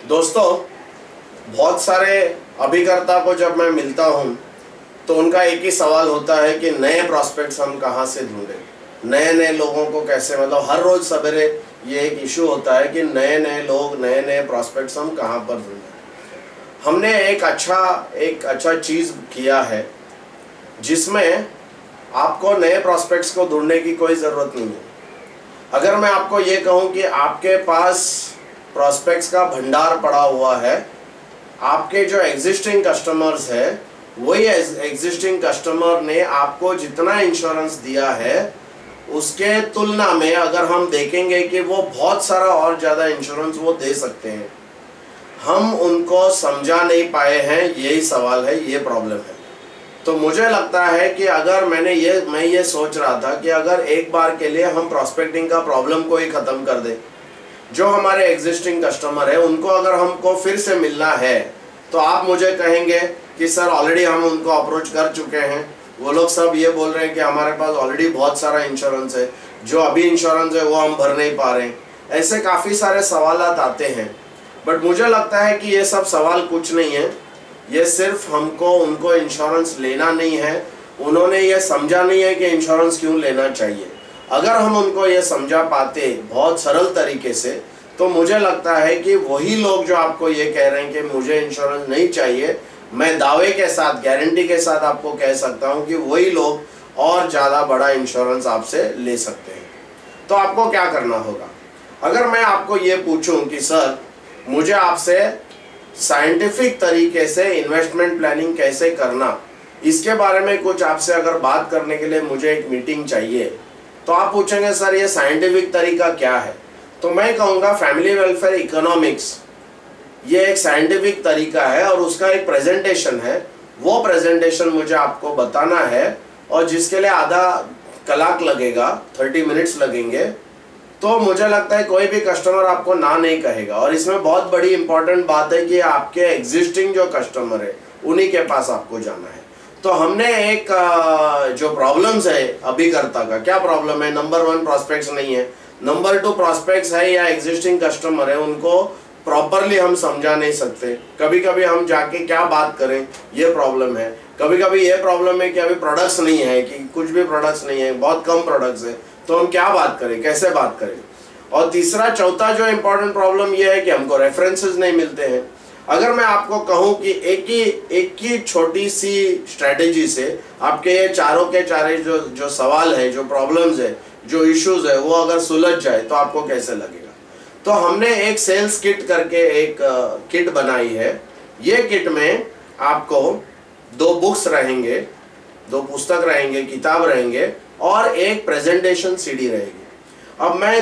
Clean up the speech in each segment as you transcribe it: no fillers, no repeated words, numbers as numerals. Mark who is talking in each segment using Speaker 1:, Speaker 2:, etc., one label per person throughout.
Speaker 1: दोस्तों, बहुत सारे अभिकर्ता को जब मैं मिलता हूँ तो उनका एक ही सवाल होता है कि नए प्रॉस्पेक्ट्स हम कहाँ से ढूंढें, नए नए लोगों को कैसे, मतलब हर रोज़ सवेरे ये एक इशू होता है कि नए नए लोग, नए नए प्रॉस्पेक्ट्स हम कहाँ पर ढूंढें। हमने एक अच्छा चीज़ किया है जिसमें आपको नए प्रॉस्पेक्ट्स को ढूंढने की कोई ज़रूरत नहीं है। अगर मैं आपको ये कहूँ कि आपके पास प्रॉस्पेक्ट्स का भंडार पड़ा हुआ है, आपके जो एग्जिस्टिंग कस्टमर्स है वही एग्जिस्टिंग कस्टमर ने आपको जितना इंश्योरेंस दिया है उसके तुलना में अगर हम देखेंगे कि वो बहुत सारा और ज़्यादा इंश्योरेंस वो दे सकते हैं, हम उनको समझा नहीं पाए हैं, यही सवाल है, ये प्रॉब्लम है। तो मुझे लगता है कि अगर मैं ये सोच रहा था कि अगर एक बार के लिए हम प्रॉस्पेक्टिंग का प्रॉब्लम को ही ख़त्म कर दें, जो हमारे एग्जिस्टिंग कस्टमर है उनको अगर हमको फिर से मिलना है तो आप मुझे कहेंगे कि सर ऑलरेडी हम उनको अप्रोच कर चुके हैं, वो लोग सब ये बोल रहे हैं कि हमारे पास ऑलरेडी बहुत सारा इंश्योरेंस है, जो अभी इंश्योरेंस है वो हम भर नहीं पा रहे हैं। ऐसे काफ़ी सारे सवाल आते हैं, बट मुझे लगता है कि ये सब सवाल कुछ नहीं है। ये सिर्फ हमको उनको इंश्योरेंस लेना नहीं है, उन्होंने ये समझा नहीं है कि इंश्योरेंस क्यों लेना चाहिए। अगर हम उनको ये समझा पाते बहुत सरल तरीके से तो मुझे लगता है कि वही लोग जो आपको ये कह रहे हैं कि मुझे इंश्योरेंस नहीं चाहिए, मैं दावे के साथ, गारंटी के साथ आपको कह सकता हूँ कि वही लोग और ज़्यादा बड़ा इंश्योरेंस आपसे ले सकते हैं। तो आपको क्या करना होगा? अगर मैं आपको ये पूछूं कि सर मुझे आपसे साइंटिफिक तरीके से इन्वेस्टमेंट प्लानिंग कैसे करना, इसके बारे में कुछ आपसे अगर बात करने के लिए मुझे एक मीटिंग चाहिए, तो आप पूछेंगे सर ये साइंटिफिक तरीका क्या है? तो मैं कहूँगा फैमिली वेलफेयर इकोनॉमिक्स ये एक साइंटिफिक तरीका है और उसका एक प्रेजेंटेशन है। वो प्रेजेंटेशन मुझे आपको बताना है और जिसके लिए आधा कलाक लगेगा, 30 मिनट्स लगेंगे। तो मुझे लगता है कोई भी कस्टमर आपको ना नहीं कहेगा। और इसमें बहुत बड़ी इंपॉर्टेंट बात है कि आपके एग्जिस्टिंग जो कस्टमर है उन्हीं के पास आपको जाना है। तो हमने एक जो प्रॉब्लम्स है अभिकर्ता का, क्या प्रॉब्लम है? नंबर 1 प्रॉस्पेक्ट्स नहीं है, नंबर 2 प्रॉस्पेक्ट्स है या एग्जिस्टिंग कस्टमर है उनको प्रॉपरली हम समझा नहीं सकते। कभी कभी हम जाके क्या बात करें, ये प्रॉब्लम है। कभी कभी ये प्रॉब्लम है कि अभी प्रोडक्ट्स नहीं है, कि कुछ भी प्रोडक्ट्स नहीं है, बहुत कम प्रोडक्ट्स है, तो हम क्या बात करें, कैसे बात करें। और तीसरा चौथा जो इम्पोर्टेंट प्रॉब्लम ये है कि हमको रेफरेंसेस नहीं मिलते हैं। अगर मैं आपको कहूं कि एक ही छोटी सी स्ट्रेटेजी से आपके ये चारों के चारे जो सवाल है, जो प्रॉब्लम्स है, जो इश्यूज है, वो अगर सुलझ जाए तो आपको कैसे लगेगा? तो हमने एक सेल्स किट करके एक किट बनाई है। ये किट में आपको 2 बुक्स रहेंगे, 2 पुस्तक रहेंगे, किताब रहेंगे और एक प्रेजेंटेशन सीडी रहेगी। अब मैंने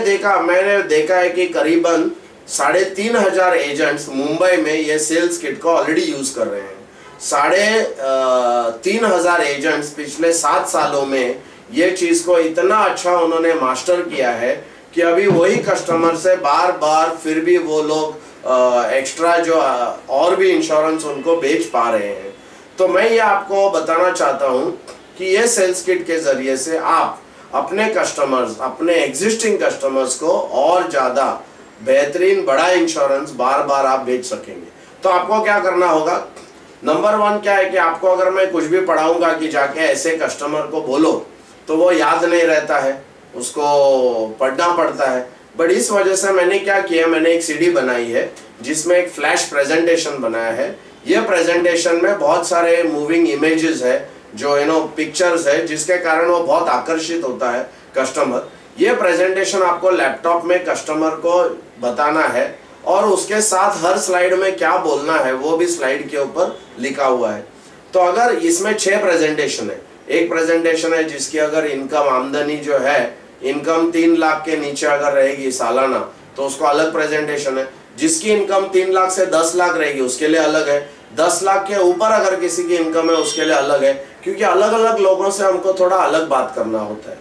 Speaker 1: देखा है कि करीबन 3,500 एजेंट्स मुंबई में ये सेल्स किट को ऑलरेडी यूज कर रहे हैं। 3,500 एजेंट्स पिछले 7 सालों में ये चीज को इतना अच्छा उन्होंने मास्टर किया है कि अभी वही कस्टमर से बार बार फिर भी वो लोग एक्स्ट्रा जो और भी इंश्योरेंस उनको बेच पा रहे हैं। तो मैं ये आपको बताना चाहता हूँ कि ये सेल्स किट के जरिए से आप अपने कस्टमर्स, अपने एग्जिस्टिंग कस्टमर्स को और ज़्यादा बेहतरीन बड़ा इंश्योरेंस बार बार आप बेच सकेंगे। तो आपको क्या करना होगा? नंबर 1 क्या है कि आपको अगर मैं कुछ भी पढ़ाऊंगा कि जाके ऐसे कस्टमर को बोलो, तो वो याद नहीं रहता है, उसको पढ़ना पड़ता है। बट इस वजह से मैंने क्या किया, मैंने एक सीडी बनाई है जिसमें एक फ्लैश प्रेजेंटेशन बनाया है। ये प्रेजेंटेशन में बहुत सारे मूविंग इमेजेस है, जो पिक्चर्स है, जिसके कारण वो बहुत आकर्षित होता है कस्टमर। ये प्रेजेंटेशन आपको लैपटॉप में कस्टमर को बताना है और उसके साथ हर स्लाइड में क्या बोलना है वो भी स्लाइड के ऊपर लिखा हुआ है। तो अगर इसमें 6 प्रेजेंटेशन है, एक प्रेजेंटेशन है जिसकी अगर इनकम, आमदनी जो है, इनकम 3 लाख के नीचे अगर रहेगी सालाना तो उसको अलग प्रेजेंटेशन है। जिसकी इनकम 3 लाख से 10 लाख रहेगी उसके लिए अलग है। 10 लाख के ऊपर अगर किसी की इनकम है उसके लिए अलग है, क्योंकि अलग अलग लोगों से हमको थोड़ा अलग बात करना होता है।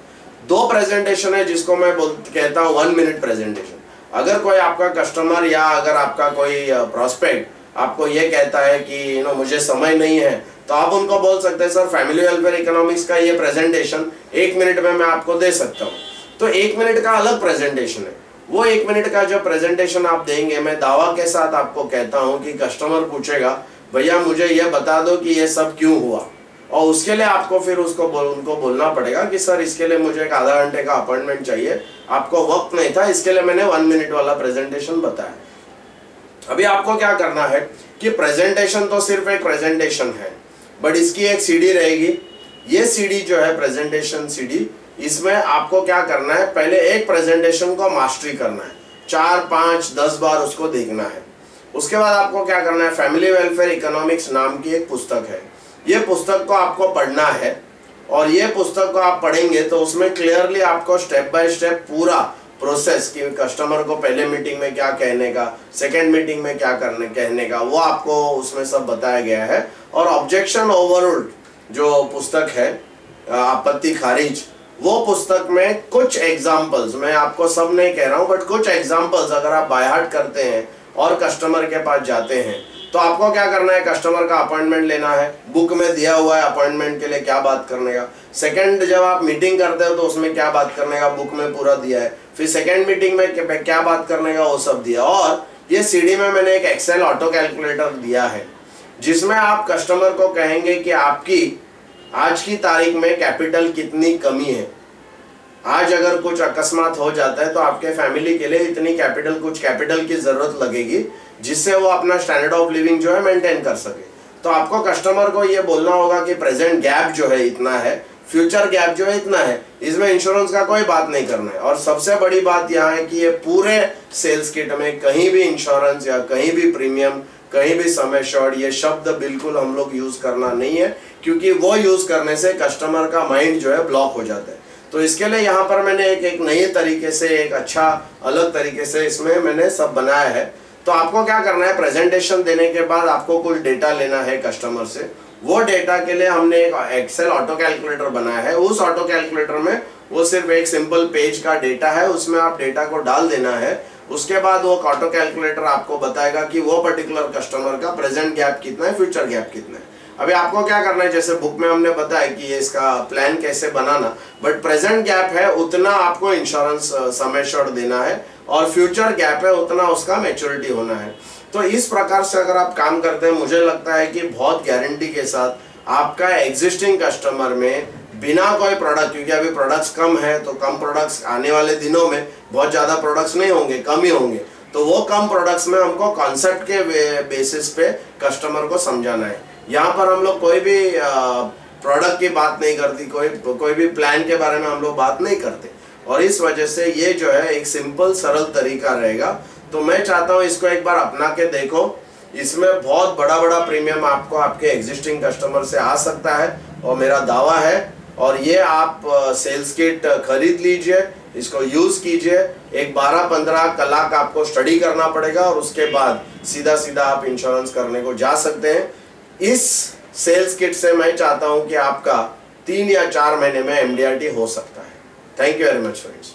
Speaker 1: 2 प्रेजेंटेशन है जिसको मैं कहता हूँ 1 मिनट प्रेजेंटेशन। अगर कोई आपका कस्टमर या अगर आपका कोई प्रॉस्पेक्ट आपको ये कहता है कि मुझे समय नहीं है, तो आप उनको बोल सकते हैं सर फैमिली वेलफेयर इकोनॉमिक्स का ये प्रेजेंटेशन 1 मिनट में मैं आपको दे सकता हूँ। तो 1 मिनट का अलग प्रेजेंटेशन है, वो 1 मिनट का जो प्रेजेंटेशन आप देंगे, मैं दावा के साथ आपको कहता हूं कि कस्टमर पूछेगा भैया मुझे ये बता दो कि ये सब क्यों हुआ, और उसके लिए आपको फिर उनको बोलना पड़ेगा कि सर इसके लिए मुझे एक आधा घंटे का अपॉइंटमेंट चाहिए, आपको वक्त नहीं था, इसके लिए मैंने 1 मिनट वाला प्रेजेंटेशन बताया। अभी आपको क्या करना है कि प्रेजेंटेशन तो सिर्फ एक प्रेजेंटेशन है, बट इसकी एक सीडी रहेगी। ये सीडी जो है प्रेजेंटेशन सीडी, इसमें आपको क्या करना है, पहले एक प्रेजेंटेशन को मास्टरी करना है, 4, 5, 10 बार उसको देखना है। उसके बाद आपको क्या करना है, फैमिली वेलफेयर इकोनॉमिक्स नाम की एक पुस्तक है, ये पुस्तक को आपको पढ़ना है। और ये पुस्तक को आप पढ़ेंगे तो उसमें क्लियरली आपको स्टेप बाय स्टेप पूरा प्रोसेस कि कस्टमर को पहले मीटिंग में क्या कहने का, सेकेंड मीटिंग में क्या कहने का, वो आपको उसमें सब बताया गया है। और ऑब्जेक्शन ओवररूल्ड जो पुस्तक है, आपत्ति खारिज, वो पुस्तक में कुछ एग्जाम्पल्स, मैं आपको सब नहीं कह रहा हूं, बट कुछ एग्जाम्पल्स अगर आप बाय हार्ट करते हैं और कस्टमर के पास जाते हैं तो आपको क्या करना है, कस्टमर का अपॉइंटमेंट लेना है, बुक में दिया हुआ है अपॉइंटमेंट के लिए क्या बात करने का। सेकंड, जब आप मीटिंग करते हो तो उसमें क्या बात करने का बुक में पूरा दिया है, फिर सेकंड मीटिंग में क्या बात करने का वो सब दिया। और ये सीडी में मैंने एक एक्सेल ऑटो कैलकुलेटर दिया है जिसमें आप कस्टमर को कहेंगे कि आपकी आज की तारीख में कैपिटल कितनी कमी है, आज अगर कुछ अकस्मात हो जाता है तो आपके फैमिली के लिए इतनी कुछ कैपिटल की जरूरत लगेगी जिससे वो अपना स्टैंडर्ड ऑफ लिविंग जो है मेंटेन कर सके। तो आपको कस्टमर को ये बोलना होगा कि प्रेजेंट गैप जो है इतना है, फ्यूचर गैप जो है इतना है, इसमें इंश्योरेंस का कोई बात नहीं करना है। और सबसे बड़ी बात यहाँ है कि ये पूरे सेल्स किट में कहीं भी इंश्योरेंस या कहीं भी प्रीमियम, कहीं भी सम एश्योर्ड, ये शब्द बिल्कुल हम लोग यूज करना नहीं है, क्योंकि वो यूज करने से कस्टमर का माइंड जो है ब्लॉक हो जाता है। तो इसके लिए यहाँ पर मैंने एक नए तरीके से, एक अच्छा अलग तरीके से इसमें मैंने सब बनाया है। तो आपको क्या करना है, प्रेजेंटेशन देने के बाद आपको कुछ डेटा लेना है कस्टमर से। वो डेटा के लिए हमने एक एक्सेल ऑटो कैलकुलेटर बनाया है। उस ऑटो कैलकुलेटर में वो सिर्फ एक सिंपल पेज का डेटा है, उसमें आप डेटा को डाल देना है। उसके बाद वो ऑटो कैलकुलेटर आपको बताएगा कि वो पर्टिकुलर कस्टमर का प्रेजेंट गैप कितना है, फ्यूचर गैप कितना है। अभी आपको क्या करना है, जैसे बुक में हमने बताया कि ये इसका प्लान कैसे बनाना, बट प्रेजेंट गैप है उतना आपको इंश्योरेंस सम एश्योर्ड देना है, और फ्यूचर गैप है उतना उसका मैच्योरिटी होना है। तो इस प्रकार से अगर आप काम करते हैं, मुझे लगता है कि बहुत गारंटी के साथ आपका एग्जिस्टिंग कस्टमर में बिना कोई प्रोडक्ट, क्योंकि अभी प्रोडक्ट्स कम है तो कम प्रोडक्ट्स आने वाले दिनों में बहुत ज़्यादा प्रोडक्ट्स नहीं होंगे, कम ही होंगे, तो वो कम प्रोडक्ट्स में हमको कॉन्सेप्ट के बेसिस पे कस्टमर को समझाना है। यहाँ पर हम लोग कोई भी प्रोडक्ट की बात नहीं करती, कोई भी प्लान के बारे में हम लोग बात नहीं करते, और इस वजह से ये जो है एक सिंपल सरल तरीका रहेगा। तो मैं चाहता हूँ इसको एक बार अपना के देखो, इसमें बहुत बड़ा प्रीमियम आपको आपके एग्जिस्टिंग कस्टमर से आ सकता है, और मेरा दावा है। और ये आप सेल्स किट खरीद लीजिए, इसको यूज कीजिए, एक 12-15 कलाक आपको स्टडी करना पड़ेगा, और उसके बाद सीधा आप इंश्योरेंस करने को जा सकते हैं। इस सेल्स किट से मैं चाहता हूं कि आपका 3 या 4 महीने में MDRT हो सकता है। Thank you very much friends.